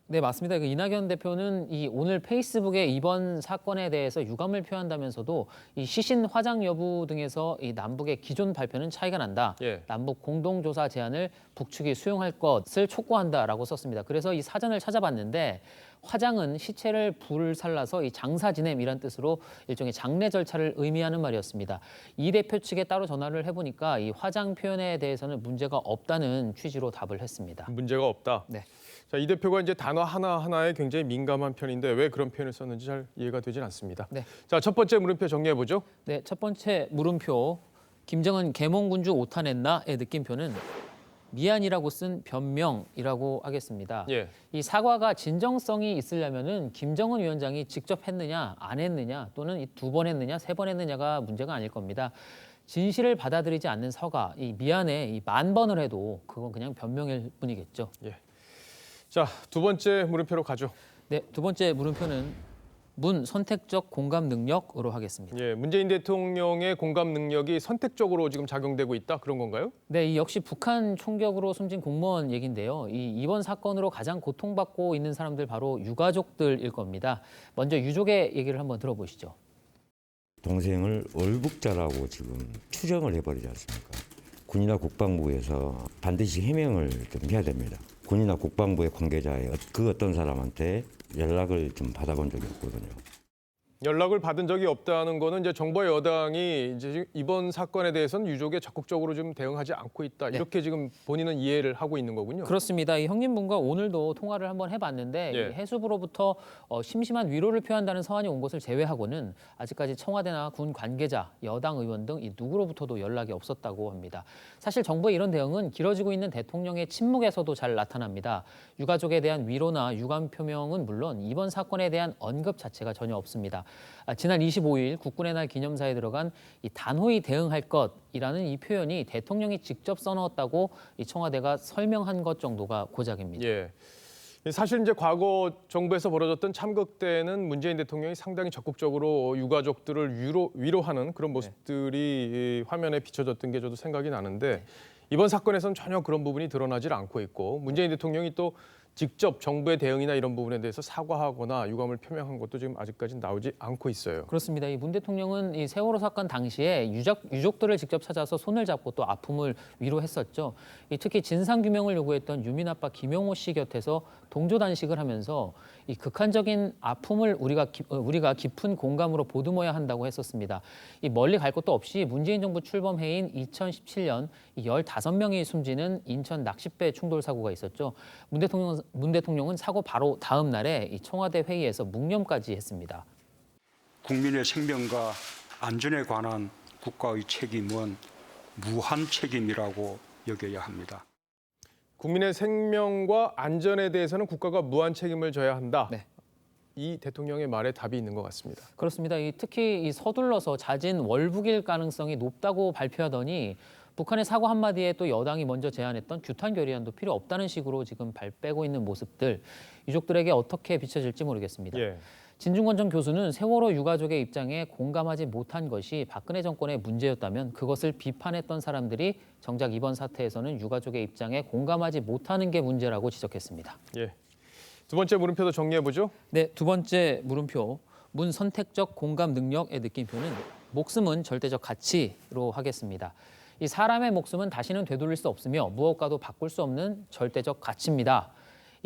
네, 맞습니다. 그 이낙연 대표는 이 오늘 페이스북에 이번 사건에 대해서 유감을 표한다면서도 이 시신 화장 여부 등에서 이 남북의 기존 발표는 차이가 난다. 남북 공동조사 제안을 북측이 수용할 것을 촉구한다라고 썼습니다. 그래서 이 사전을 찾아봤는데 화장은 시체를 불살라서 이 장사 지냄이란 뜻으로 일종의 장례 절차를 의미하는 말이었습니다. 이 대표 측에 따로 전화를 해보니까 이 화장 표현에 대해서는 문제가 없다는 취지로 답을 했습니다. 문제가 없다. 네. 자, 이 대표가 이제 단어 하나하나에 굉장히 민감한 편인데 왜 그런 표현을 썼는지 잘 이해가 되진 않습니다. 자, 첫 번째 물음표 정리해 보죠. 네, 첫 번째 물음표 김정은 개몽군주 오타냈나의 느낌표는 미안이라고 쓴 변명이라고 하겠습니다. 예. 이 사과가 진정성이 있으려면은 김정은 위원장이 직접 했느냐, 안 했느냐, 또는 2번 했느냐, 3번 했느냐가 문제가 아닐 겁니다. 진실을 받아들이지 않는 사과, 이 미안해, 이 10,000번을 해도 그건 그냥 변명일 뿐이겠죠. 예. 자, 두 번째 물음표로 가죠. 네, 두 번째 물음표는 문 선택적 공감 능력으로 하겠습니다. 예, 문재인 대통령의 공감 능력이 선택적으로 지금 작용되고 있다, 그런 건가요? 네, 이 역시 북한 총격으로 숨진 공무원 얘기인데요. 이번 사건으로 가장 고통받고 있는 사람들 바로 유가족들일 겁니다. 먼저 유족의 얘기를 한번 들어보시죠. 동생을 월북자라고 지금 추정을 해버리지 않습니까? 군이나 국방부에서 반드시 해명을 좀 해야 됩니다. 군이나 국방부의 관계자의 그 어떤 사람한테 연락을 좀 받아본 적이 없거든요. 연락을 받은 적이 없다는 거는 이제 정부 여당이 이제 이번 사건에 대해서는 유족에 적극적으로 좀 대응하지 않고 있다. 이렇게 지금 본인은 이해를 하고 있는 거군요. 그렇습니다. 이 형님분과 오늘도 통화를 한번 해봤는데 이 해수부로부터 심심한 위로를 표한다는 서한이 온 것을 제외하고는 아직까지 청와대나 군 관계자, 여당 의원 등 이 누구로부터도 연락이 없었다고 합니다. 사실 정부의 이런 대응은 길어지고 있는 대통령의 침묵에서도 잘 나타납니다. 유가족에 대한 위로나 유감 표명은 물론 이번 사건에 대한 언급 자체가 전혀 없습니다. 지난 25일 국군의 날 기념사에 들어간 이 단호히 대응할 것이라는 이 표현이 대통령이 직접 써넣었다고 이 청와대가 설명한 것 정도가 고작입니다. 예. 사실 이제 과거 정부에서 벌어졌던 참극 때는 문재인 대통령이 상당히 적극적으로 유가족들을 위로하는 그런 모습들이 화면에 비춰졌던 게 저도 생각이 나는데 이번 사건에서는 전혀 그런 부분이 드러나질 않고 있고 문재인 대통령이 또 직접 정부의 대응이나 이런 부분에 대해서 사과하거나 유감을 표명한 것도 지금 아직까지 나오지 않고 있어요. 그렇습니다. 이 문 대통령은 이 세월호 사건 당시에 유족들을 직접 찾아서 손을 잡고 또 아픔을 위로했었죠. 특히 진상 규명을 요구했던 유민 아빠 김용호 씨 곁에서 동조 단식을 하면서 이 극한적인 아픔을 우리가 깊은 공감으로 보듬어야 한다고 했었습니다. 이 멀리 갈 것도 없이 문재인 정부 출범 해인 2017년 15명이 숨지는 인천 낚싯배 충돌 사고가 있었죠. 문 대통령은 사고 바로 다음 날에 이 청와대 회의에서 묵념까지 했습니다. 국민의 생명과 안전에 관한 국가의 책임은 무한 책임이라고 여겨야 합니다. 국민의 생명과 안전에 대해서는 국가가 무한 책임을 져야 한다. 네. 이 대통령의 말에 답이 있는 것 같습니다. 그렇습니다. 특히 서둘러서 잦은 월북일 가능성이 높다고 발표하더니 북한의 사과 한마디에 또 여당이 먼저 제안했던 규탄 결의안도 필요 없다는 식으로 지금 발 빼고 있는 모습들 유족들에게 어떻게 비춰질지 모르겠습니다. 예. 진중권 전 교수는 세월호 유가족의 입장에 공감하지 못한 것이 박근혜 정권의 문제였다면 그것을 비판했던 사람들이 정작 이번 사태에서는 유가족의 입장에 공감하지 못하는 게 문제라고 지적했습니다. 예. 두 번째 물음표도 정리해보죠. 네, 두 번째 물음표. 문 선택적 공감 능력의 느낌표는 목숨은 절대적 가치로 하겠습니다. 이 사람의 목숨은 다시는 되돌릴 수 없으며 무엇과도 바꿀 수 없는 절대적 가치입니다.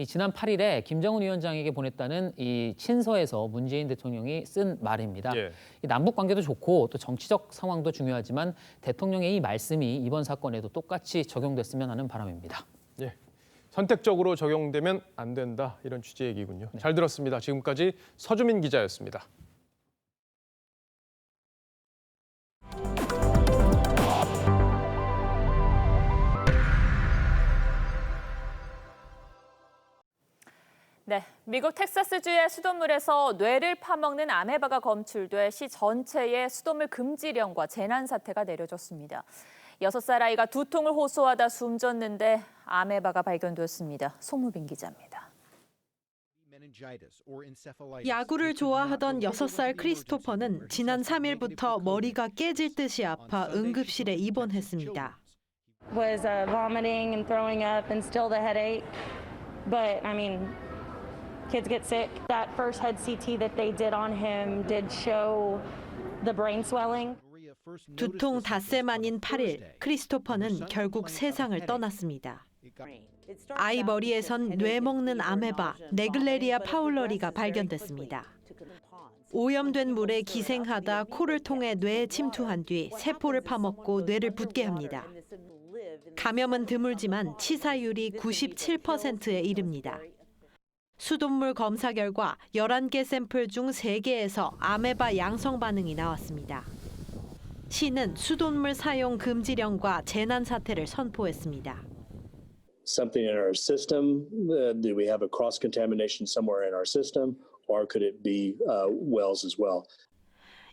지난 8일에 김정은 위원장에게 보냈다는 이 친서에서 문재인 대통령이 쓴 말입니다. 예. 남북 관계도 좋고 또 정치적 상황도 중요하지만 대통령의 이 말씀이 이번 사건에도 똑같이 적용됐으면 하는 바람입니다. 예. 선택적으로 적용되면 안 된다 이런 취지의 얘기군요. 네. 잘 들었습니다. 지금까지 서주민 기자였습니다. 네, 미국 텍사스주의 수돗물에서 뇌를 파먹는 아메바가 검출돼 시 전체에 수돗물 금지령과 재난 사태가 내려졌습니다. 6살 아이가 두통을 호소하다 숨졌는데 아메바가 발견되었습니다. 송무빈 기자입니다. 야구를 좋아하던 6살 크리스토퍼는 지난 3일부터 머리가 깨질 듯이 아파 응급실에 입원했습니다. Was vomiting and throwing up and still the headache. But I mean, kids get sick. That first head CT that they did on him did show the brain swelling. 두통 닷새 만인 8일, 크리스토퍼는 결국 세상을 떠났습니다. 아이 머리에선 뇌 먹는 아메바, 네글레리아 파울러리가 발견됐습니다. 오염된 물에 기생하다 코를 통해 뇌에 침투한 뒤 세포를 파먹고 뇌를 붓게 합니다. 감염은 드물지만 치사율이 97%에 이릅니다. 수돗물 검사 결과 11개 샘플 중 3개에서 아메바 양성 반응이 나왔습니다. 시는 수돗물 사용 금지령과 재난 사태를 선포했습니다. something in our system? Do we have a cross-contamination somewhere in our system? Or could it be wells as well?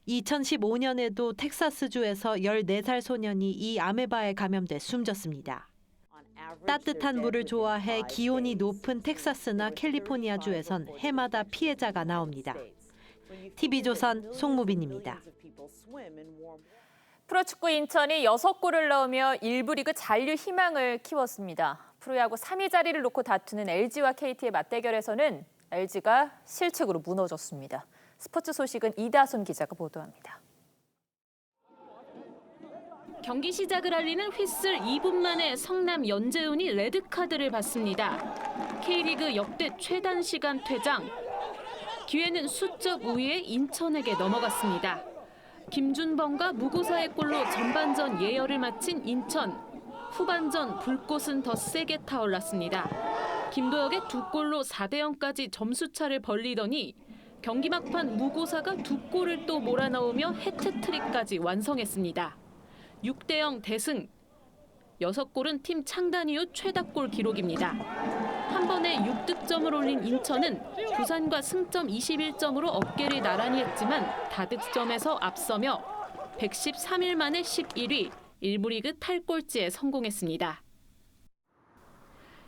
2015년에도 텍사스주에서 14살 소년이 이 아메바에 감염돼 숨졌습니다. 따뜻한 물을 좋아해 기온이 높은 텍사스나 캘리포니아주에선 해마다 피해자가 나옵니다. TV조선 송무빈입니다. 프로축구 인천이 6골을 넣으며 1부 리그 잔류 희망을 키웠습니다. 프로야구 3위 자리를 놓고 다투는 LG와 KT의 맞대결에서는 LG가 실책으로 무너졌습니다. 스포츠 소식은 이다솜 기자가 보도합니다. 경기 시작을 알리는 휘슬 2분 만에 성남 연재훈이 레드카드를 받습니다. K리그 역대 최단 시간 퇴장. 기회는 수적 우위의 인천에게 넘어갔습니다. 김준범과 무고사의 골로 전반전 예열을 마친 인천. 후반전 불꽃은 더 세게 타올랐습니다. 김도혁의 2골로 4대0까지 점수차를 벌리더니 경기 막판 무고사가 2골을 또 몰아넣으며 해트트릭까지 완성했습니다. 6대0 대승. 6골은 팀 창단 이후 최다골 기록입니다. 한 번에 6득점을 올린 인천은 부산과 승점 21점으로 어깨를 나란히 했지만 다득점에서 앞서며 113일 만에 11위, 1부 리그 탈꼴찌에 성공했습니다.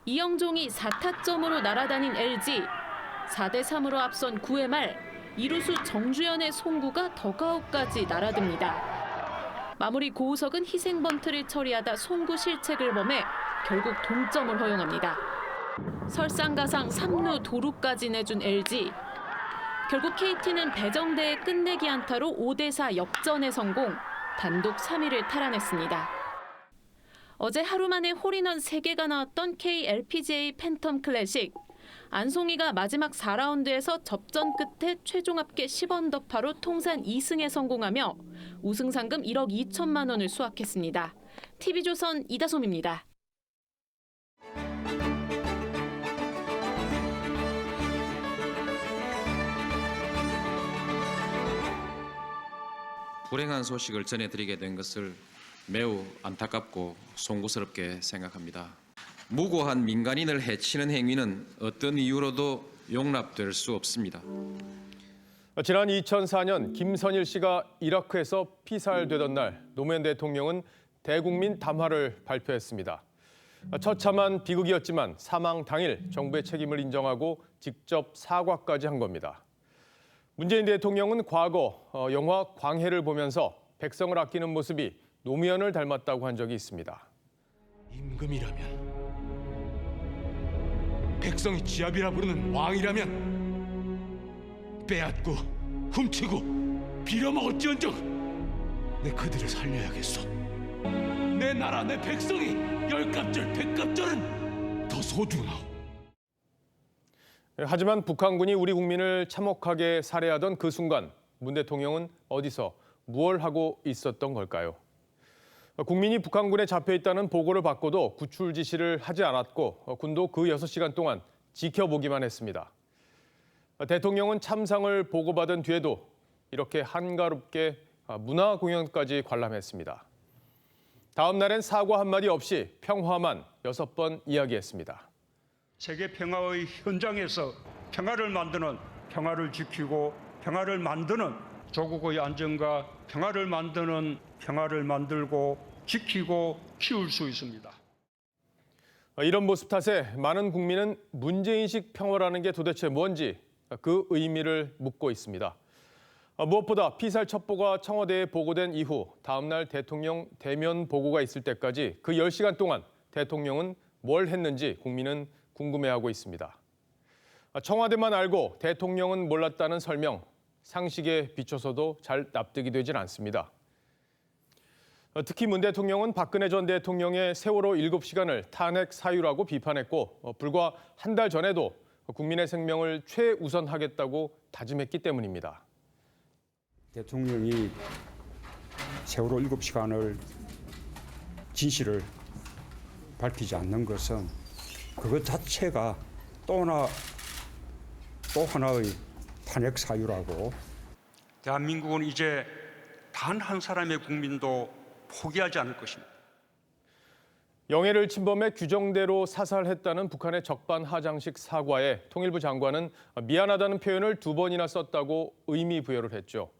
이영종이 4타점으로 날아다닌 LG. 4대3으로 앞선 9회 말 이루수 정주현의 송구가 더가웃까지 날아듭니다. 마무리 고우석은 희생 번트를 처리하다 송구 실책을 범해 결국 동점을 허용합니다. 설상가상 3루 도루까지 내준 LG. 결국 KT는 배정대의 끝내기 안타로 5대4 역전에 성공, 단독 3위를 탈환했습니다. 어제 하루 만에 홀인원 3개가 나왔던 KLPGA 팬텀 클래식. 안송이가 마지막 4라운드에서 접전 끝에 최종 합계 10언더파로 통산 2승에 성공하며 우승 상금 1억 2천만 원을 수확했습니다. TV조선 이다솜입니다. 불행한 소식을 전해드리게 된 것을 매우 안타깝고 송구스럽게 생각합니다. 무고한 민간인을 해치는 행위는 어떤 이유로도 용납될 수 없습니다. 지난 2004년 김선일 씨가 이라크에서 피살되던 날 노무현 대통령은 대국민 담화를 발표했습니다. 처참한 비극이었지만 사망 당일 정부의 책임을 인정하고 직접 사과까지 한 겁니다. 문재인 대통령은 과거 영화 광해를 보면서 백성을 아끼는 모습이 노무현을 닮았다고 한 적이 있습니다. 임금이라면, 백성이 지압이라 부르는 왕이라면 빼앗고 훔치고 빌어먹을지언정 내 그들을 살려야겠소. 내 나라 내 백성이 열갑절 백갑절은 더 소중하오. 하지만 북한군이 우리 국민을 참혹하게 살해하던 그 순간 문 대통령은 어디서 무엇을 하고 있었던 걸까요? 국민이 북한군에 잡혀 있다는 보고를 받고도 구출 지시를 하지 않았고 군도 그 6시간 동안 지켜보기만 했습니다. 대통령은 참상을 보고받은 뒤에도 이렇게 한가롭게 문화 공연까지 관람했습니다. 다음 날엔 사과 한마디 없이 평화만 6번 이야기했습니다. 세계 평화의 현장에서 평화를 만드는, 평화를 지키고 평화를 만드는, 조국의 안정과 평화를 만드는, 평화를 만들고 지키고 키울 수 있습니다. 이런 모습 탓에 많은 국민은 문재인식 평화라는 게 도대체 뭔지 그 의미를 묻고 있습니다. 무엇보다 피살 첩보가 청와대에 보고된 이후 다음 날 대통령 대면 보고가 있을 때까지 그 10시간 동안 대통령은 뭘 했는지 국민은 궁금해하고 있습니다. 청와대만 알고 대통령은 몰랐다는 설명, 상식에 비춰서도 잘 납득이 되질 않습니다. 특히 문 대통령은 박근혜 전 대통령의 세월호 7시간을 탄핵 사유라고 비판했고 불과 한 달 전에도 국민의 생명을 최우선하겠다고 다짐했기 때문입니다. 대통령이 세월호 7시간을 진실을 밝히지 않는 것은 그것 자체가 또 하나의 탄핵 사유라고. 대한민국은 이제 단 한 사람의 국민도 포기하지 않을 것입니다. 영해를 침범해 규정대로 사살했다는 북한의 적반하장식 사과에 통일부 장관은 미안하다는 표현을 2번이나 썼다고 의미 부여를 했죠.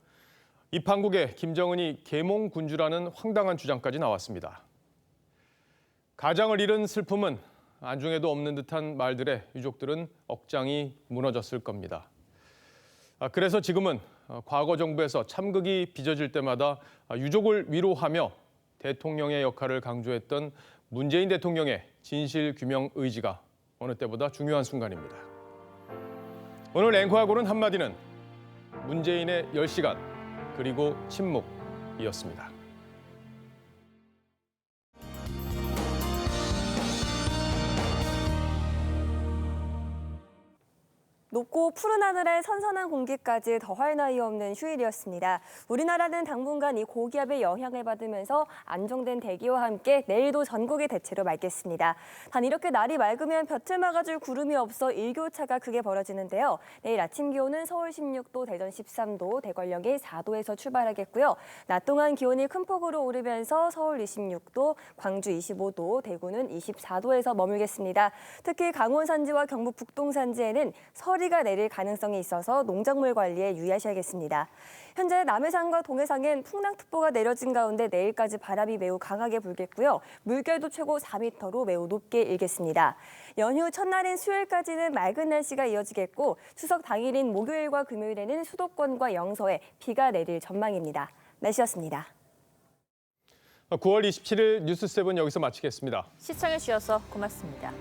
이 판국에 김정은이 계몽군주라는 황당한 주장까지 나왔습니다. 가장을 잃은 슬픔은 안중에도 없는 듯한 말들에 유족들은 억장이 무너졌을 겁니다. 그래서 지금은 과거 정부에서 참극이 빚어질 때마다 유족을 위로하며 대통령의 역할을 강조했던 문재인 대통령의 진실 규명 의지가 어느 때보다 중요한 순간입니다. 오늘 앵커하고는 한마디는 문재인의 10시간 그리고 침묵이었습니다. 높고 푸른 하늘에 선선한 공기까지 더할 나위 없는 휴일이었습니다. 우리나라는 당분간 이 고기압의 영향을 받으면서 안정된 대기와 함께 내일도 전국이 대체로 맑겠습니다. 단 이렇게 날이 맑으면 볕을 막아줄 구름이 없어 일교차가 크게 벌어지는데요. 내일 아침 기온은 서울 16도, 대전 13도, 대관령이 4도에서 출발하겠고요. 낮 동안 기온이 큰 폭으로 오르면서 서울 26도, 광주 25도, 대구는 24도에서 머물겠습니다. 특히 강원 산지와 경북 북동 산지에는 서리가 내릴 가능성이 있어서 농작물 관리에 유의하셔야겠습니다. 현재 남해상과 동해상엔 풍랑특보가 내려진 가운데 내일까지 바람이 매우 강하게 불겠고요. 물결도 최고 4m로 매우 높게 일겠습니다. 연휴 첫날인 수요일까지는 맑은 날씨가 이어지겠고 추석 당일인 목요일과 금요일에는 수도권과 영서에 비가 내릴 전망입니다. 날씨였습니다. 9월 27일 뉴스7 여기서 마치겠습니다. 시청해주셔서 고맙습니다.